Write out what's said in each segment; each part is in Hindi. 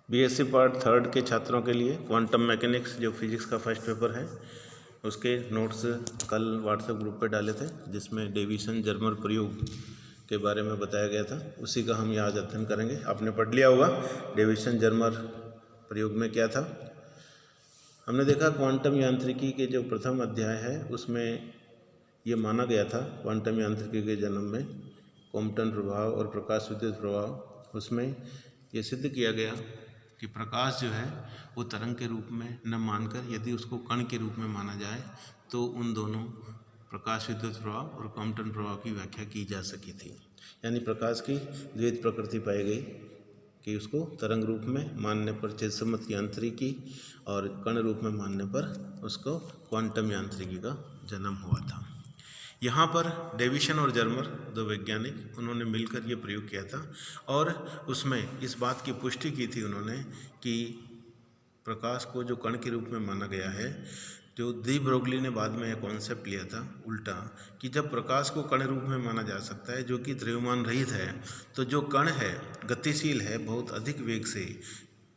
बीएससी पार्ट थर्ड के छात्रों के लिए क्वांटम मैकेनिक्स जो फिजिक्स का फर्स्ट पेपर है उसके नोट्स कल व्हाट्सएप ग्रुप पे डाले थे, जिसमें डेविसन जर्मर प्रयोग के बारे में बताया गया था। उसी का हम यहाँ आज अध्ययन करेंगे। आपने पढ़ लिया होगा डेविसन जर्मर प्रयोग में क्या था। हमने देखा क्वांटम यांत्रिकी के जो प्रथम अध्याय है उसमें ये माना गया था क्वांटम यांत्रिकी के जन्म में कॉम्पटन प्रभाव और प्रकाश विद्युत प्रभाव, उसमें ये सिद्ध किया गया कि प्रकाश जो है वो तरंग के रूप में न मानकर यदि उसको कण के रूप में माना जाए तो उन दोनों प्रकाश विद्युत प्रभाव और कॉम्पटन प्रभाव की व्याख्या की जा सकी थी। यानी प्रकाश की द्वैत प्रकृति पाई गई कि उसको तरंग रूप में मानने पर चिदसम्मत यांत्रिकी और कण रूप में मानने पर उसको क्वांटम यांत्रिकी का जन्म हुआ था। यहाँ पर डेविसन और जर्मर दो वैज्ञानिक उन्होंने मिलकर ये प्रयोग किया था और उसमें इस बात की पुष्टि की थी उन्होंने कि प्रकाश को जो कण के रूप में माना गया है, जो दी ब्रोगली ने बाद में यह कॉन्सेप्ट लिया था उल्टा कि जब प्रकाश को कण रूप में माना जा सकता है जो कि द्रव्यमान रहित है, तो जो कण है गतिशील है बहुत अधिक वेग से,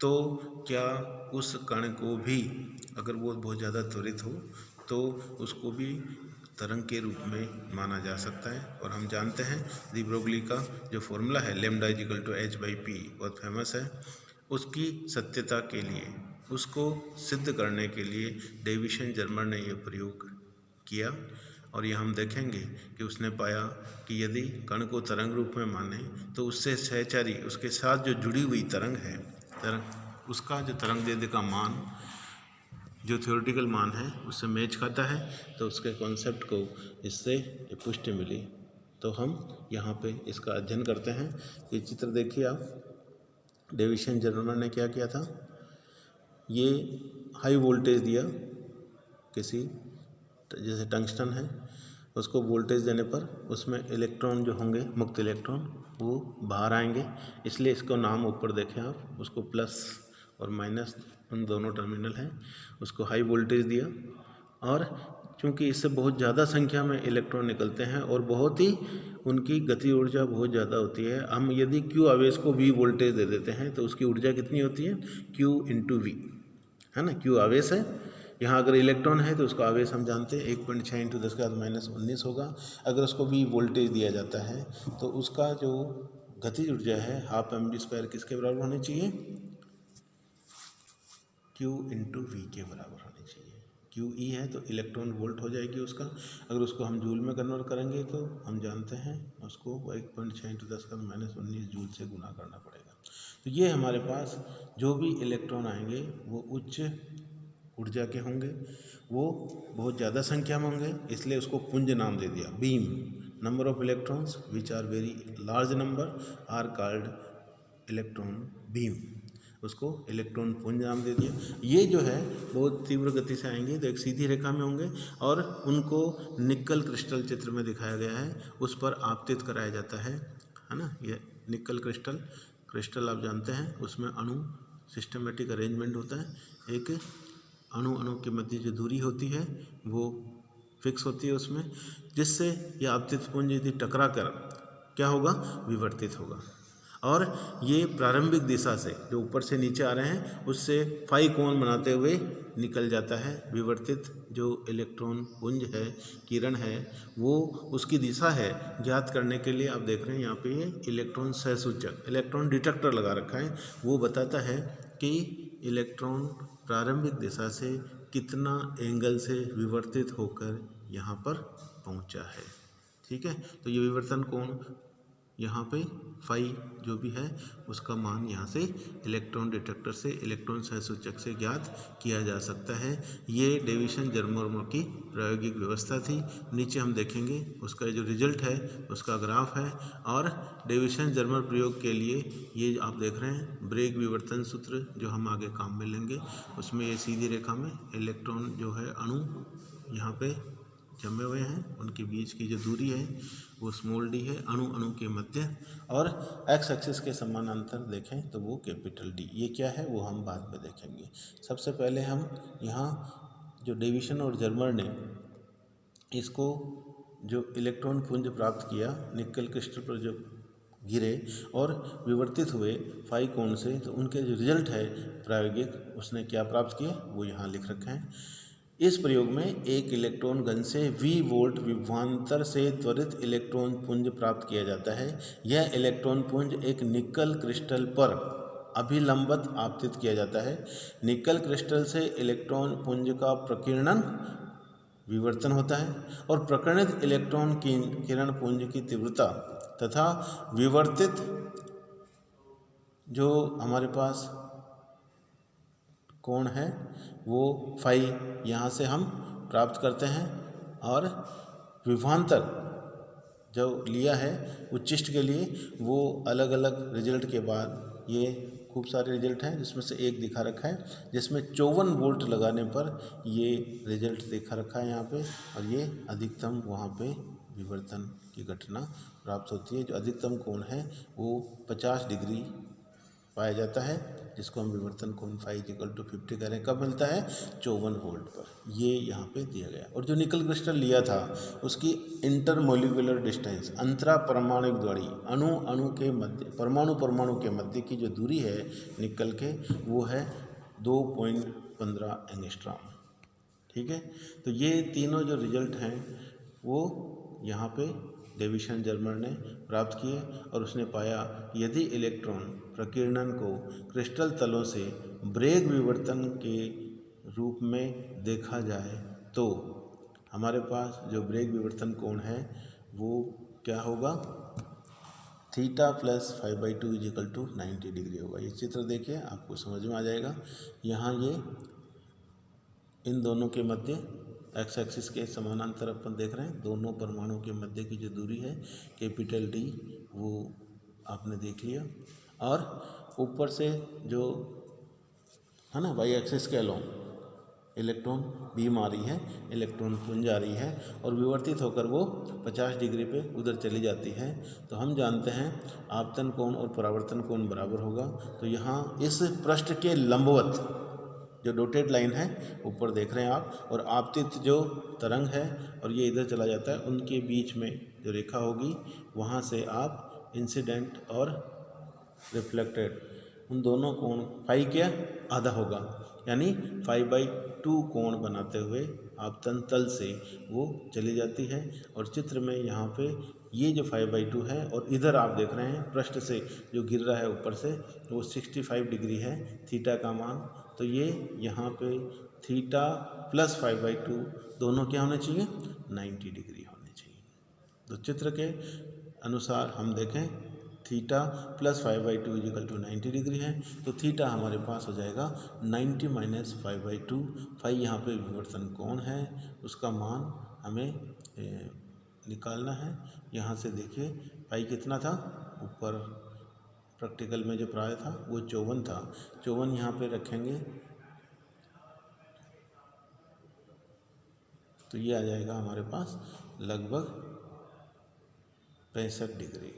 तो क्या उस कण को भी अगर वो बहुत ज़्यादा त्वरित हो तो उसको भी तरंग के रूप में माना जा सकता है। और हम जानते हैं दी ब्रोगली का जो फॉर्मूला है लैम्डा इक्वल टू h/p बहुत फेमस है। उसकी सत्यता के लिए, उसको सिद्ध करने के लिए डेविसन जर्मर ने यह प्रयोग किया और यह हम देखेंगे कि उसने पाया कि यदि कण को तरंग रूप में माने तो उससे सहचारी उसके साथ जो जुड़ी हुई तरंग है, उसका जो तरंग दैर्ध्य का मान जो थ्योरेटिकल मान है उससे मैच खाता है। तो उसके कॉन्सेप्ट को इससे पुष्टि मिली। तो हम यहाँ पे इसका अध्ययन करते हैं। ये चित्र देखिए आप, डेविसन जर्मर ने क्या किया था, ये हाई वोल्टेज दिया किसी, जैसे टंगस्टन है, उसको वोल्टेज देने पर उसमें इलेक्ट्रॉन जो होंगे मुक्त इलेक्ट्रॉन वो बाहर आएंगे, इसलिए इसको नाम ऊपर देखें आप, उसको प्लस और माइनस उन दोनों टर्मिनल हैं, उसको हाई वोल्टेज दिया। और चूँकि इससे बहुत ज़्यादा संख्या में इलेक्ट्रॉन निकलते हैं और बहुत ही उनकी गति ऊर्जा बहुत ज़्यादा होती है, हम यदि Q आवेश को V वोल्टेज दे देते हैं तो उसकी ऊर्जा कितनी होती है, Q × V, है ना। Q आवेश है, यहाँ अगर इलेक्ट्रॉन है तो उसका आवेश हम जानते हैं 1.6 × 10⁻⁻19 होगा। अगर उसको V वोल्टेज दिया जाता है तो उसका जो गति ऊर्जा है ½ mv² किसके बराबर होनी चाहिए, Q × V के बराबर होनी चाहिए। QE है तो इलेक्ट्रॉन वोल्ट हो जाएगी उसका, अगर उसको हम जूल में कन्वर्ट करेंगे तो हम जानते हैं उसको 1.6 × 10⁻⁻19 जूल से गुना करना पड़ेगा। तो ये हमारे पास जो भी इलेक्ट्रॉन आएंगे वो उच्च ऊर्जा के होंगे, वो बहुत ज़्यादा संख्या में होंगे, इसलिए उसको पुंज नाम दे दिया, beam. Number of electrons which are very large number are called electron beam, उसको इलेक्ट्रॉन पुंज नाम दे दिया। ये जो है बहुत तीव्र गति से आएंगे तो एक सीधी रेखा में होंगे और उनको निकल क्रिस्टल चित्र में दिखाया गया है, उस पर आपतित कराया जाता है ना। ये निकल क्रिस्टल आप जानते हैं, उसमें अणु सिस्टमेटिक अरेंजमेंट होता है, एक अणु के मध्य जो दूरी होती है वो फिक्स होती है उसमें, जिससे यह आपतित पुंज यदि टकरा कर क्या होगा, विवर्तित होगा। और ये प्रारंभिक दिशा से जो ऊपर से नीचे आ रहे हैं उससे फाई कोण बनाते हुए निकल जाता है। विवर्तित जो इलेक्ट्रॉन पुंज है, किरण है, वो उसकी दिशा है ज्ञात करने के लिए आप देख रहे हैं यहाँ पे ये इलेक्ट्रॉन सहसूचक, इलेक्ट्रॉन डिटेक्टर लगा रखा है, वो बताता है कि इलेक्ट्रॉन प्रारंभिक दिशा से कितना एंगल से विवर्तित होकर यहाँ पर पहुँचा है। ठीक है, तो ये विवर्तन कोण यहाँ पे फाई जो भी है उसका मान यहाँ से इलेक्ट्रॉन डिटेक्टर से, इलेक्ट्रॉन सहसूचक से ज्ञात किया जा सकता है। ये डेविसन जर्मर की प्रायोगिक व्यवस्था थी। नीचे हम देखेंगे उसका जो रिजल्ट है उसका ग्राफ है। और डेविसन जर्मर प्रयोग के लिए ये आप देख रहे हैं ब्रेग विवर्तन सूत्र जो हम आगे काम में लेंगे, उसमें ये सीधी रेखा में इलेक्ट्रॉन जो है अणु यहाँ पे जमे हुए हैं, उनके बीच की जो दूरी है वो स्मॉल d है, अणु के मध्य, और x एक्सिस के समानांतर देखें तो वो कैपिटल D। ये क्या है वो हम बाद में देखेंगे। सबसे पहले हम यहाँ जो डेविसन और जर्मर ने इसको जो इलेक्ट्रॉन पुंज प्राप्त किया निकल क्रिस्टल पर जो घिरे और विवर्तित हुए फाई कोण से, तो उनके जो रिजल्ट है प्रायोगिक उसने क्या प्राप्त किए वो यहाँ लिख रखे हैं। इस प्रयोग में एक इलेक्ट्रॉन गन से V वोल्ट विभवांतर से त्वरित इलेक्ट्रॉन पुंज प्राप्त किया जाता है। यह इलेक्ट्रॉन पुंज एक निकल क्रिस्टल पर अभिलंबत आपतित किया जाता है। निकल क्रिस्टल से इलेक्ट्रॉन पुंज का प्रकीर्णन विवर्तन होता है और प्रकीर्णित इलेक्ट्रॉन की किरण पुंज की तीव्रता तथा विवर्तित जो हमारे पास कोण है वो फाई यहाँ से हम प्राप्त करते हैं। और विभवांतर जो लिया है उच्चिष्ट के लिए वो अलग अलग रिजल्ट के बाद ये खूब सारे रिजल्ट हैं, जिसमें से एक दिखा रखा है जिसमें 54 वोल्ट लगाने पर ये रिजल्ट दिखा रखा है यहाँ पे। और ये अधिकतम वहाँ पे विवर्तन की घटना प्राप्त होती है। जो अधिकतम कोण है वो 50 डिग्री पाया जाता है, जिसको हम विवर्तन कोण फाई इक्वल टू 50 करें। कब मिलता है? 54 वोल्ट पर। ये यहाँ पे दिया गया। और जो निकल क्रिस्टल लिया था उसकी इंटरमोलिकुलर डिस्टेंस, अंतरा परमाणु दूरी, अणु अणु के मध्य, परमाणु के मध्य की जो दूरी है निकल के वो है 2.15 एंगस्ट्रॉम। ठीक है, तो ये तीनों जो रिजल्ट हैं वो यहाँ पे डेविसन जर्मर ने प्राप्त किए। और उसने पाया यदि इलेक्ट्रॉन प्रकीर्णन को क्रिस्टल तलों से ब्रेग विवर्तन के रूप में देखा जाए तो हमारे पास जो ब्रेग विवर्तन कोण है वो क्या होगा? Theta plus 5/2 equal to 90 degree होगा। ये चित्र देखिए आपको समझ में आ जाएगा। यहाँ ये इन दोनों के मध्य एक्स एक्सिस के समानांतर अपन देख रहे हैं, दोनों परमाणु के मध्य की जो दूरी है कैपिटल डी वो आपने देख लिया। और ऊपर से जो है ना वाई एक्सिस के अलोंग इलेक्ट्रॉन बीम आ रही है, इलेक्ट्रॉन पुंज आ रही है और विवर्तित होकर वो 50 डिग्री पे उधर चली जाती है। तो हम जानते हैं आपतन कोण और परावर्तन कोण बराबर होगा। तो यहाँ इस पृष्ठ के लंबवत जो डॉटेड लाइन है ऊपर देख रहे हैं आप, और आपतित जो तरंग है और ये इधर चला जाता है, उनके बीच में जो रेखा होगी वहाँ से आप इंसिडेंट और रिफ्लेक्टेड उन दोनों कोण फाई क्या आधा होगा, यानी 5/2 कोण बनाते हुए आपतन तल से वो चली जाती है। और चित्र में यहाँ पे ये जो 5/2 है और इधर आप देख रहे हैं पृष्ठ से जो गिर रहा है ऊपर से वो 65 डिग्री है थीटा का मान। तो ये यहाँ पे थीटा प्लस 5/2 दोनों क्या होने चाहिए? 90 डिग्री होने चाहिए। तो चित्र के अनुसार हम देखें theta plus 5/2 equal to 90 degree है। तो थीटा हमारे पास हो जाएगा 90 माइनस 5/2। फाई यहाँ पे विवर्तन कोण है, उसका मान हमें निकालना है। यहाँ से देखिए फाई कितना था, ऊपर प्रैक्टिकल में जो प्राय था वो 54 था। 54 यहाँ पे रखेंगे तो ये आ जाएगा हमारे पास लगभग 65 डिग्री,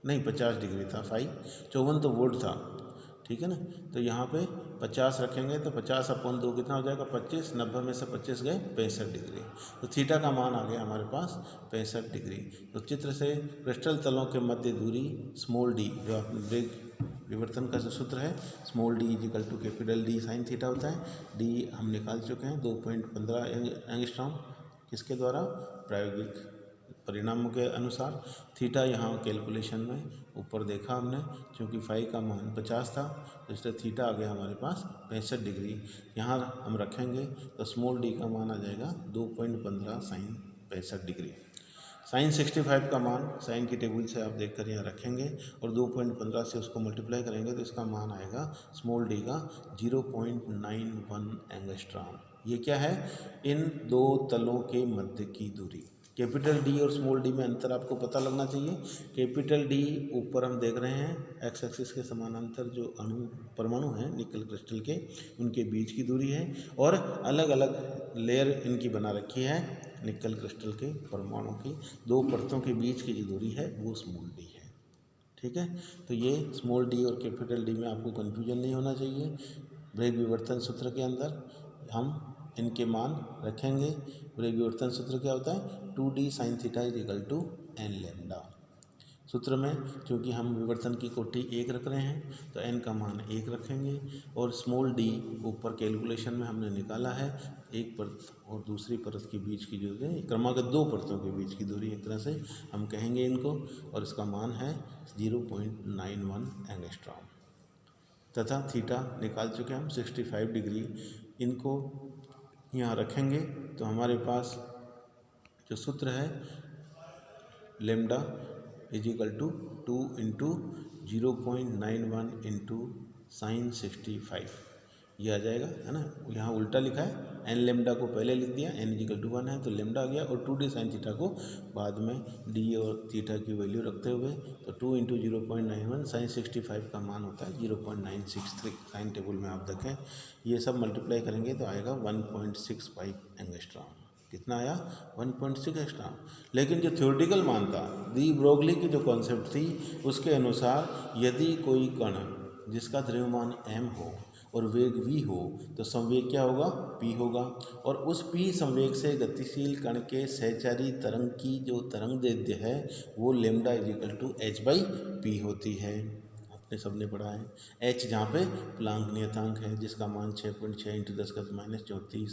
नहीं 50 डिग्री था फाई, 54 तो वोल्ट था। ठीक है ना, तो यहाँ पे 50 रखेंगे तो 50/2 कितना हो जाएगा? 25। 90 में से 25 गए 65 डिग्री। तो थीटा का मान आ गया हमारे पास 65 डिग्री। तो चित्र से क्रिस्टल तलों के मध्य दूरी स्मॉल डी, जो आपने ब्रेग विवर्तन का जो सूत्र है small D equal to capital D sine theta होता है। डी हम निकाल चुके हैं 2.15 एंगस्ट्रॉम, किसके द्वारा? प्रायोगिक परिणामों के अनुसार। थीटा यहाँ कैलकुलेशन में ऊपर देखा हमने, क्योंकि फाई का मान 50 था तो इसलिए थीटा आ गया हमारे पास 65 डिग्री। यहाँ हम रखेंगे तो स्मॉल डी का मान आ जाएगा 2.15 साइन 65 डिग्री। साइन 65 का मान साइन की टेबल से आप देखकर यहाँ रखेंगे और 2.15 से उसको मल्टीप्लाई करेंगे तो इसका मान आएगा स्मॉल डी का 0.91 एंगस्ट्रॉम। ये क्या है? इन दो तलों के मध्य की दूरी। कैपिटल डी और स्मॉल डी में अंतर आपको पता लगना चाहिए। कैपिटल डी ऊपर हम देख रहे हैं एक्स एक्सिस के समानांतर जो परमाणु हैं निकल क्रिस्टल के, उनके बीच की दूरी है, और अलग अलग लेयर इनकी बना रखी है निकल क्रिस्टल के परमाणु की, दो परतों के बीच की जो दूरी है वो स्मॉल डी है। ठीक है, तो ये स्मॉल डी और कैपिटल डी में आपको कन्फ्यूजन नहीं होना चाहिए। ब्रेग विवर्तन सूत्र के अंदर हम इनके मान रखेंगे। ब्रेग विवर्तन सूत्र क्या होता है? 2d sine theta is equal to n lambda. सूत्र में क्योंकि हम विवर्तन की कोटि 1 रख रहे हैं तो n का मान 1 रखेंगे और स्मॉल d ऊपर कैलकुलेशन में हमने निकाला है एक परत और दूसरी परत के बीच की जो है क्रमागत 2 परतों के बीच की दूरी एक तरह से हम कहेंगे इनको, और इसका मान है 0.91 एंगस्ट्रॉम तथा थीटा निकाल चुके हम 65 डिग्री। इनको यहाँ रखेंगे तो हमारे पास जो सूत्र है lambda equal to 2 into 0.91 into sine 65 ये आ जाएगा, है ना। यहाँ उल्टा लिखा है, एन लेमडा को पहले लिख दिया, एन इजिकल टू 1 है तो लेमडा आ गया, और 2d साइन थीटा को बाद में डी और थीटा की वैल्यू रखते हुए तो 2 इंटू 0.91 साइन 65 का मान होता है 0.963। साइन टेबल में आप देखें, ये सब मल्टीप्लाई करेंगे तो आएगा 1.65 एंगस्ट्रॉम। कितना आया? 1.6 एंगस्ट्रॉम। लेकिन जो थ्योरेटिकल मान था, डी ब्रोगली की जो कॉन्सेप्ट थी उसके अनुसार यदि कोई कण जिसका द्रव्यमान m हो और वेग v हो तो संवेग क्या होगा? p होगा, और उस p संवेग से गतिशील कण के सहचारी तरंग की जो तरंग दैर्ध्य है वो लेमडा इजिकल टू h/p होती है। आपने सबने पढ़ा है। h जहाँ पे प्लांक नियतांक है जिसका मान 6.6 इंटू 10⁻⁴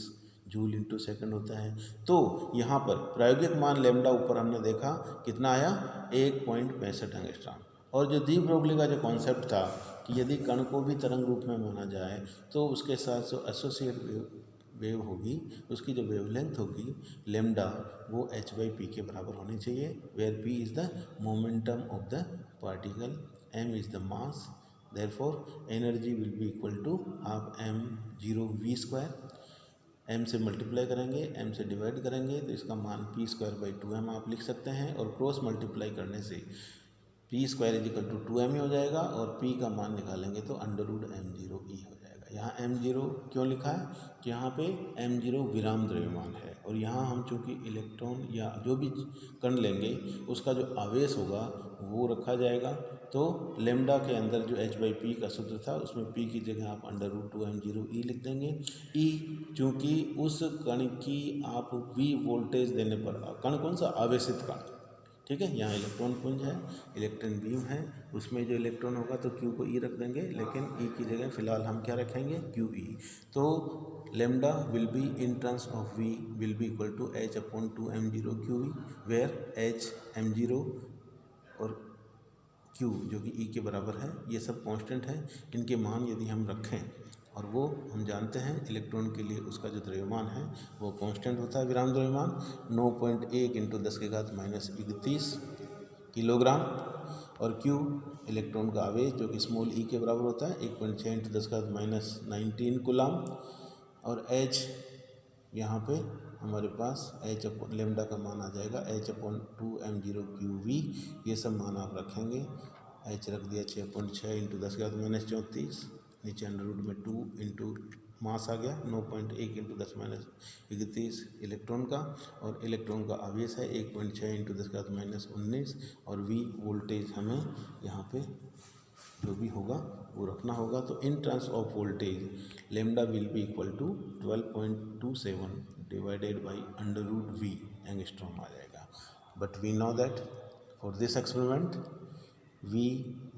जूल इंटू सेकंड होता है। तो यहाँ पर प्रायोगिक मान लेमडा ऊपर हमने देखा कितना आया? 1.65 एंगस्ट्रॉम। और जो डी ब्रोगली का जो कॉन्सेप्ट था कि यदि कण को भी तरंग रूप में माना जाए तो उसके साथ जो एसोसिएट वेव होगी उसकी जो वेवलेंथ होगी लेमडा वो h/p के बराबर होनी चाहिए, where p is the momentum of the particle, m is the mass, therefore energy will be equal to half m0v²। m से मल्टीप्लाई करेंगे, m से डिवाइड करेंगे तो इसका मान p²/2m आप लिख सकते हैं, और क्रॉस मल्टीप्लाई करने से p² इजिकल टू 2m हो जाएगा, और p का मान निकालेंगे तो √m0e हो जाएगा। यहाँ m0 क्यों लिखा है? कि यहाँ पे m0 विराम द्रव्यमान है, और यहाँ हम चूँकि इलेक्ट्रॉन या जो भी कण लेंगे उसका जो आवेश होगा वो रखा जाएगा। तो लेमडा के अंदर जो h/p का सूत्र था उसमें p की जगह आप √2m0e लिख देंगे। e चूँकि उस कण की आप v वोल्टेज देने पर, कण कौन सा? आवेशित कण, ठीक है। यहाँ इलेक्ट्रॉन पुंज है, इलेक्ट्रॉन बीम है, उसमें जो इलेक्ट्रॉन होगा तो Q को E रख देंगे, लेकिन E की जगह फिलहाल हम क्या रखेंगे? QE। तो lambda will be in terms of V will be equal to h/2m0 QE, where h m0 और Q जो कि E के बराबर है, ये सब कांस्टेंट है। इनके मान यदि हम रखें, और वो हम जानते हैं इलेक्ट्रॉन के लिए उसका जो द्रव्यमान है वो कांस्टेंट होता है, विराम द्रव्यमान 9.1 इंटू 10⁻31 किलोग्राम, और Q इलेक्ट्रॉन का आवेश जो कि स्मॉल e के बराबर होता है 1.6 इंटू 10⁻19 कूलाम, और h यहाँ पे हमारे पास h लेमडा का मान आ जाएगा h/2m0 QV। ये सब मान आप रखेंगे, h रख दिया 6.6 इंटू 10⁻34, नीचे अंडर रूट में 2 इंटू मास आ गया 9.1 इंटू 10⁻31 इलेक्ट्रॉन का, और इलेक्ट्रॉन का आवेश है 1.6 इंटू 10⁻19, और v वोल्टेज हमें यहाँ पे जो भी होगा वो रखना होगा। तो in terms of voltage lambda will be equal to 12.27 divided by √v angstrom आ जाएगा। But we know that for this experiment v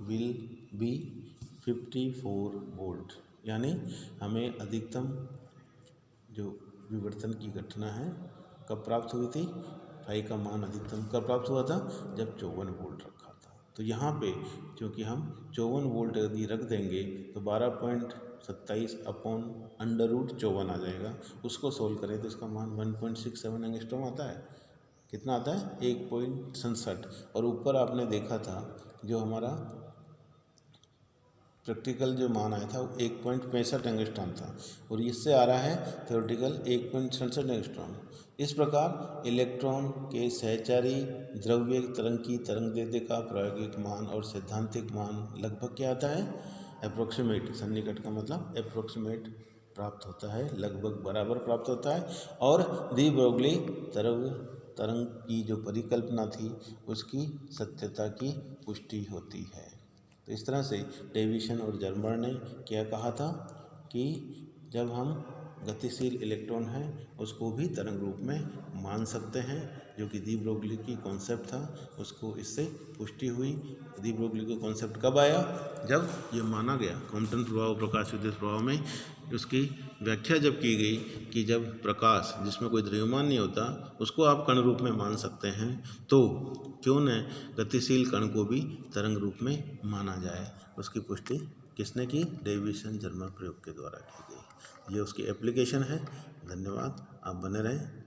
will be 54 volt, यानी हमें अधिकतम जो विवर्तन की घटना है कब प्राप्त हुई थी? फाई का मान अधिकतम कब प्राप्त हुआ था? जब 54 वोल्ट रखा था। तो यहाँ पे क्योंकि हम 54 वोल्ट यदि रख देंगे तो 12.27 अपॉन √54 आ जाएगा। उसको सोल्व करें तो इसका मान 1.67 एंगस्ट्रॉम आता है। कितना आता है? 1.67। और ऊपर आपने देखा था जो हमारा प्रैक्टिकल जो मान आया था वो 1.65 एंगस्ट्रॉम था, और इससे आ रहा है थ्योरेटिकल 1.67 एंगस्ट्रॉम। इस प्रकार इलेक्ट्रॉन के सहचारी द्रव्य तरंग की तरंग दैर्ध्य का प्रायोगिक मान और सैद्धांतिक मान लगभग क्या आता है? अप्रोक्सीमेट, सन्निकट का मतलब अप्रोक्सीमेट प्राप्त होता है, लगभग बराबर प्राप्त होता है। और डी ब्रोगली तरंग की जो परिकल्पना थी उसकी सत्यता की पुष्टि होती है। तो इस तरह से डेविसन और जर्मर ने क्या कहा था कि जब हम गतिशील इलेक्ट्रॉन है उसको भी तरंग रूप में मान सकते हैं, जो कि डी ब्रोगली की कॉन्सेप्ट था, उसको इससे पुष्टि हुई। डी ब्रोगली का कॉन्सेप्ट कब आया? जब ये माना गया कॉम्पटन प्रभाव, प्रकाश विद्युत प्रभाव में उसकी व्याख्या जब की गई कि जब प्रकाश जिसमें कोई द्रव्यमान नहीं होता उसको आप कण रूप में मान सकते हैं, तो क्यों न गतिशील कण को भी तरंग रूप में माना जाए। उसकी पुष्टि किसने की? डेविसन जर्मर प्रयोग के द्वारा की गई। ये उसकी एप्लीकेशन है। धन्यवाद, आप बने रहें।